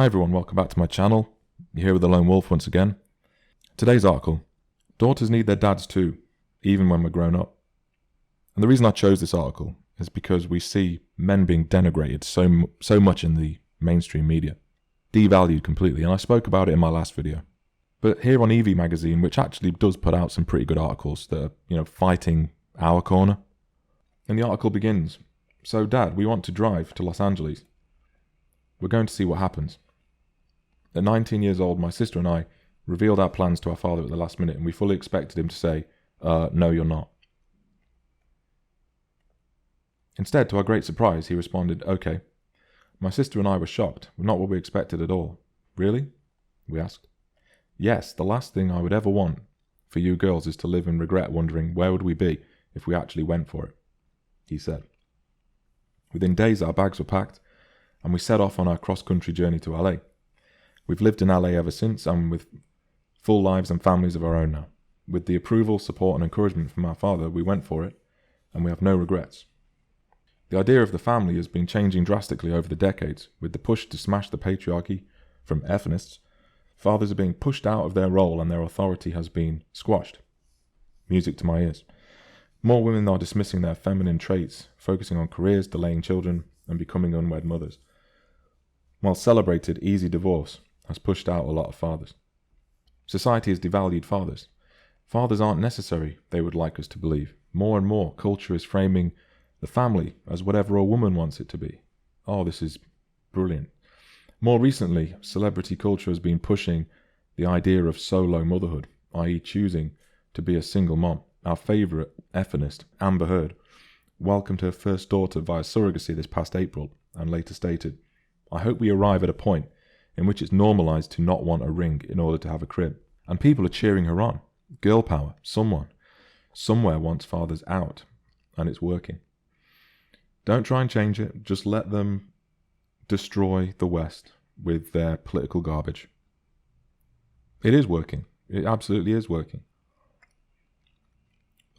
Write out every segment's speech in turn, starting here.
Hi everyone, welcome back to my channel. You're here with the Lone Wolf once again. Today's article, daughters need their dads too, even when we're grown up. And the reason I chose this article is because we see men being denigrated so much in the mainstream media, devalued completely, and I spoke about it in my last video. But here on Evie magazine, which actually does put out some pretty good articles that are, fighting our corner, and the article begins, "So Dad, we want to drive to Los Angeles. We're going to see what happens." At 19 years old, my sister and I revealed our plans to our father at the last minute, and we fully expected him to say, no, you're not. Instead, to our great surprise, he responded, "Okay." My sister and I were shocked, not what we expected at all. "Really?" we asked. "Yes, the last thing I would ever want for you girls is to live in regret wondering where would we be if we actually went for it," he said. Within days, our bags were packed, and we set off on our cross-country journey to LA. We've lived in LA ever since, and with full lives and families of our own now. With the approval, support and encouragement from our father, we went for it, and we have no regrets. The idea of the family has been changing drastically over the decades. With the push to smash the patriarchy from feminists, fathers are being pushed out of their role and their authority has been squashed. Music to my ears. More women are dismissing their feminine traits, focusing on careers, delaying children, and becoming unwed mothers. While celebrated easy divorce has pushed out a lot of fathers. Society has devalued fathers. Fathers aren't necessary, they would like us to believe. More and more, culture is framing the family as whatever a woman wants it to be. Oh, this is brilliant. More recently, celebrity culture has been pushing the idea of solo motherhood, i.e. choosing to be a single mom. Our favourite feminist, Amber Heard, welcomed her first daughter via surrogacy this past April and later stated, "I hope we arrive at a point in which it's normalised to not want a ring in order to have a crib." And people are cheering her on. Girl power. Someone, somewhere wants fathers out, and it's working. Don't try and change it. Just let them destroy the West with their political garbage. It is working. It absolutely is working.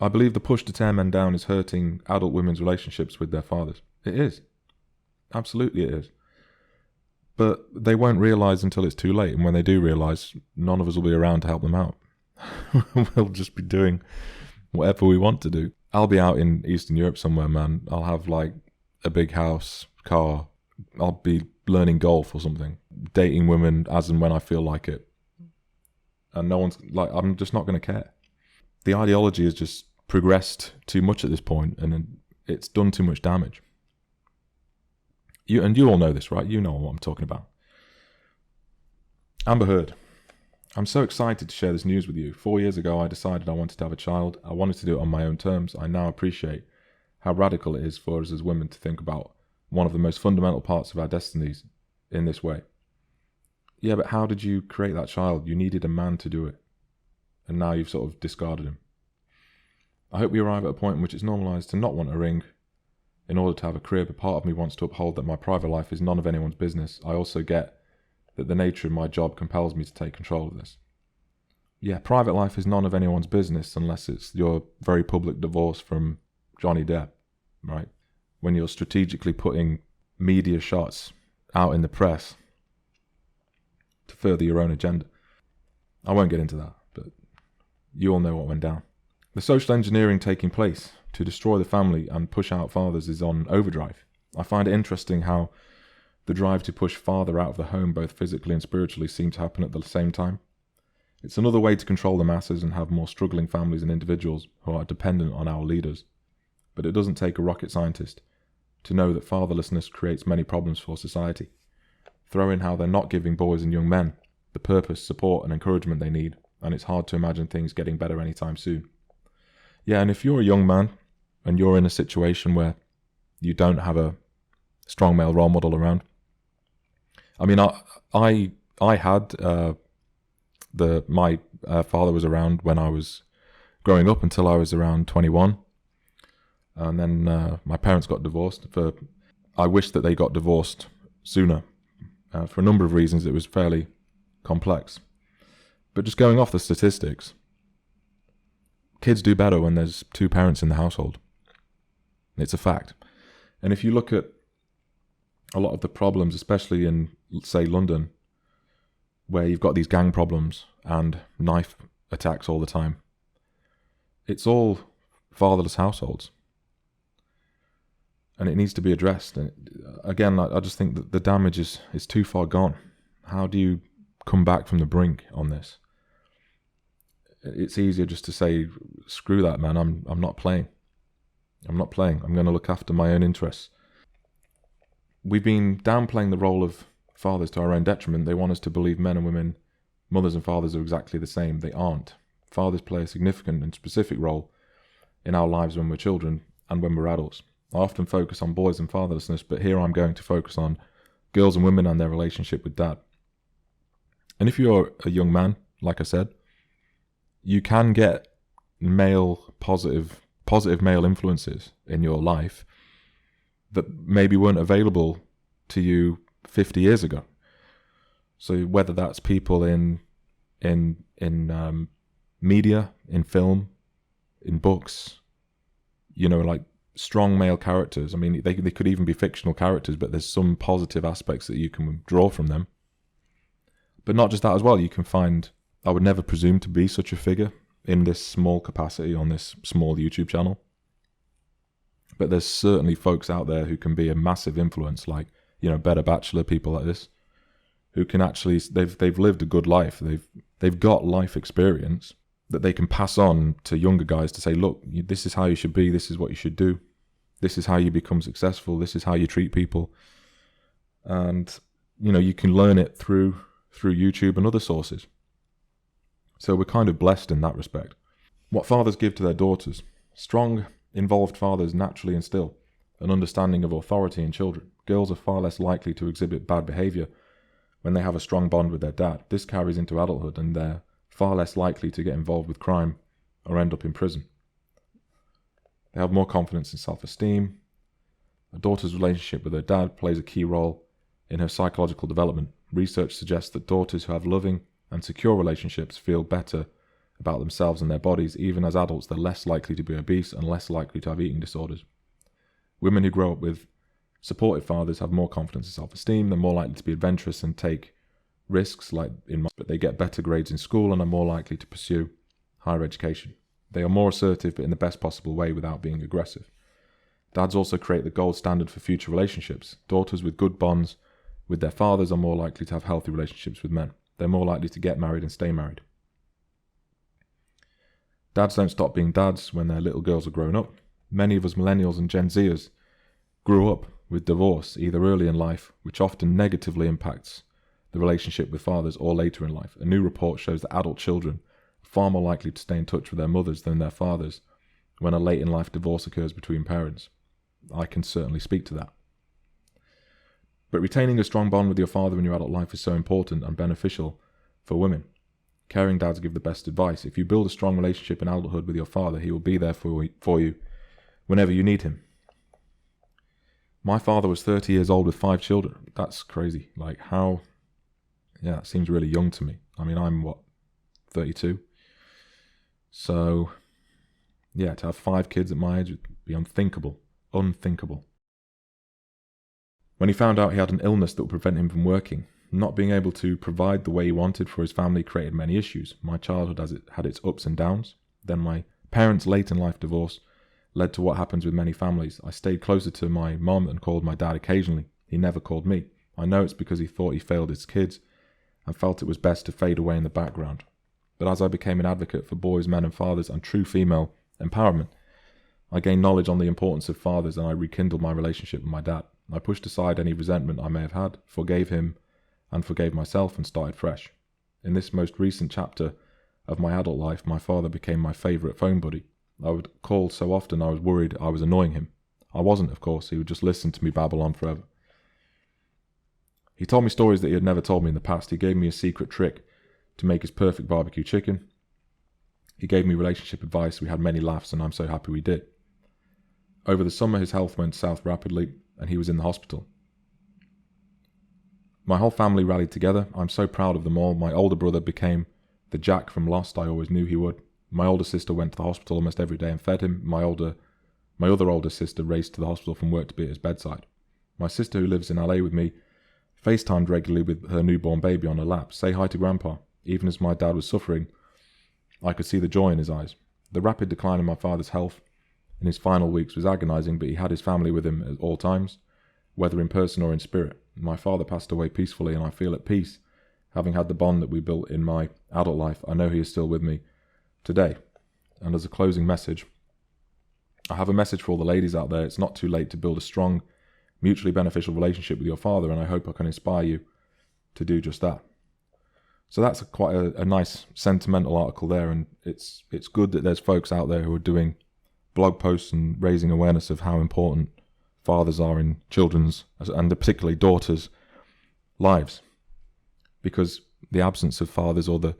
I believe the push to tear men down is hurting adult women's relationships with their fathers. It is. Absolutely it is. But they won't realise until it's too late, and when they do realise, none of us will be around to help them out. We'll just be doing whatever we want to do. I'll be out in Eastern Europe somewhere, man. I'll have like a big house, car. I'll be learning golf or something. Dating women as and when I feel like it. And no one's like, I'm just not going to care. The ideology has just progressed too much at this point, and it's done too much damage. You all know this, right? You know what I'm talking about. Amber Heard. "I'm so excited to share this news with you. 4 years ago, I decided I wanted to have a child. I wanted to do it on my own terms. I now appreciate how radical it is for us as women to think about one of the most fundamental parts of our destinies in this way." Yeah, but how did you create that child? You needed a man to do it. And now you've sort of discarded him. "I hope we arrive at a point in which it's normalised to not want a ring in order to have a crib. A part of me wants to uphold that my private life is none of anyone's business. I also get that the nature of my job compels me to take control of this." Yeah, private life is none of anyone's business unless it's your very public divorce from Johnny Depp, right? When you're strategically putting media shots out in the press to further your own agenda. I won't get into that, but you all know what went down. The social engineering taking place to destroy the family and push out fathers is on overdrive. I find it interesting how the drive to push father out of the home, both physically and spiritually, seem to happen at the same time. It's another way to control the masses and have more struggling families and individuals who are dependent on our leaders. But it doesn't take a rocket scientist to know that fatherlessness creates many problems for society. Throw in how they're not giving boys and young men the purpose, support and encouragement they need, and it's hard to imagine things getting better anytime soon. Yeah, and if you're a young man and you're in a situation where you don't have a strong male role model around, I mean, I had my father was around when I was growing up until I was around 21, and then my parents got divorced. I wish that they got divorced sooner. For a number of reasons, it was fairly complex. But just going off the statistics, kids do better when there's two parents in the household. It's a fact. And if you look at a lot of the problems, especially in, say, London, where you've got these gang problems and knife attacks all the time. It's all fatherless households. And it needs to be addressed. And again, I just think that the damage is too far gone. How do you come back from the brink on this? It's easier just to say, screw that, man, I'm not playing. I'm not playing. I'm going to look after my own interests. We've been downplaying the role of fathers to our own detriment. They want us to believe men and women, mothers and fathers, are exactly the same. They aren't. Fathers play a significant and specific role in our lives when we're children and when we're adults. I often focus on boys and fatherlessness, but here I'm going to focus on girls and women and their relationship with dad. And if you're a young man, like I said, you can get positive male influences in your life that maybe weren't available to you 50 years ago. So whether that's people in media, in film, in books, like strong male characters. I mean, they could even be fictional characters, but there's some positive aspects that you can draw from them. But not just that as well. You can find, I would never presume to be such a figure in this small capacity on this small YouTube channel. But there's certainly folks out there who can be a massive influence, like, Better Bachelor, people like this, who can actually, they've lived a good life. They've got life experience that they can pass on to younger guys to say, look, this is how you should be, this is what you should do, this is how you become successful, this is how you treat people. And, you can learn it through YouTube and other sources. So we're kind of blessed in that respect. What fathers give to their daughters. Strong, involved fathers naturally instill an understanding of authority in children. Girls are far less likely to exhibit bad behaviour when they have a strong bond with their dad. This carries into adulthood, and they're far less likely to get involved with crime or end up in prison. They have more confidence and self-esteem. A daughter's relationship with her dad plays a key role in her psychological development. Research suggests that daughters who have loving and secure relationships feel better about themselves and their bodies. Even as adults, they're less likely to be obese and less likely to have eating disorders. Women who grow up with supportive fathers have more confidence and self-esteem. They're more likely to be adventurous and take risks, but they get better grades in school and are more likely to pursue higher education. They are more assertive, but in the best possible way without being aggressive. Dads also create the gold standard for future relationships. Daughters with good bonds with their fathers are more likely to have healthy relationships with men. They're more likely to get married and stay married. Dads don't stop being dads when their little girls are grown up. Many of us millennials and Gen Zers grew up with divorce, either early in life, which often negatively impacts the relationship with fathers, or later in life. A new report shows that adult children are far more likely to stay in touch with their mothers than their fathers when a late in life divorce occurs between parents. I can certainly speak to that. But retaining a strong bond with your father in your adult life is so important and beneficial for women. Caring dads give the best advice. If you build a strong relationship in adulthood with your father, he will be there for you whenever you need him. My father was 30 years old with 5 children. That's crazy. That seems really young to me. I mean, I'm 32? So, to have 5 kids at my age would be unthinkable. Unthinkable. When he found out he had an illness that would prevent him from working, not being able to provide the way he wanted for his family created many issues. My childhood had its ups and downs. Then my parents' late in life divorce led to what happens with many families. I stayed closer to my mom and called my dad occasionally. He never called me. I know it's because he thought he failed his kids and felt it was best to fade away in the background. But as I became an advocate for boys, men and fathers and true female empowerment, I gained knowledge on the importance of fathers, and I rekindled my relationship with my dad. I pushed aside any resentment I may have had, forgave him and forgave myself, and started fresh. In this most recent chapter of my adult life, my father became my favourite phone buddy. I would call so often I was worried I was annoying him. I wasn't, of course. He would just listen to me babble on forever. He told me stories that he had never told me in the past. He gave me a secret trick to make his perfect barbecue chicken. He gave me relationship advice. We had many laughs, and I'm so happy we did. Over the summer, his health went south rapidly, and he was in the hospital. My whole family rallied together. I'm so proud of them all. My older brother became the Jack from Lost I always knew he would. My older sister went to the hospital almost every day and fed him. My other older sister raced to the hospital from work to be at his bedside. My sister, who lives in LA with me, FaceTimed regularly with her newborn baby on her lap. Say hi to Grandpa. Even as my dad was suffering, I could see the joy in his eyes. The rapid decline in my father's health in his final weeks was agonising, but he had his family with him at all times, whether in person or in spirit. My father passed away peacefully, and I feel at peace. Having had the bond that we built in my adult life, I know he is still with me today. And as a closing message, I have a message for all the ladies out there. It's not too late to build a strong, mutually beneficial relationship with your father, and I hope I can inspire you to do just that. So that's quite a nice sentimental article there, and it's good that there's folks out there who are doing blog posts and raising awareness of how important fathers are in children's, and particularly daughters' lives. Because the absence of fathers, or the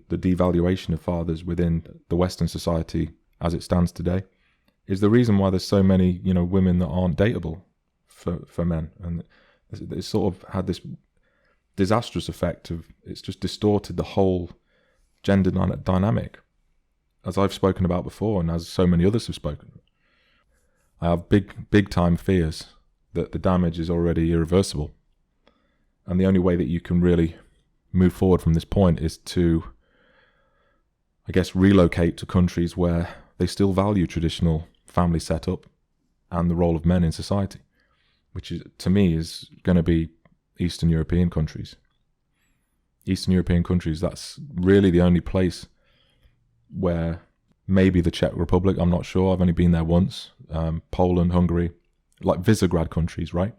devaluation of fathers within the Western society as it stands today, is the reason why there's so many, women that aren't dateable for men. And it's sort of had this disastrous effect of, it's just distorted the whole gender dynamic, as I've spoken about before, and as so many others have spoken. I have big time fears that the damage is already irreversible. And the only way that you can really move forward from this point is to, I guess, relocate to countries where they still value traditional family setup and the role of men in society, which is, to me, is going to be Eastern European countries. Eastern European countries, that's really the only place where, maybe the Czech Republic, I'm not sure, I've only been there once, Poland, Hungary, like Visegrad countries, right?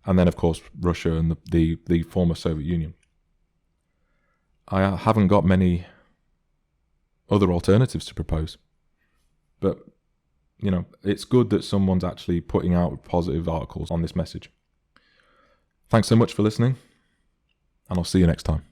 And then, of course, Russia and the former Soviet Union. I haven't got many other alternatives to propose. But, it's good that someone's actually putting out positive articles on this message. Thanks so much for listening, and I'll see you next time.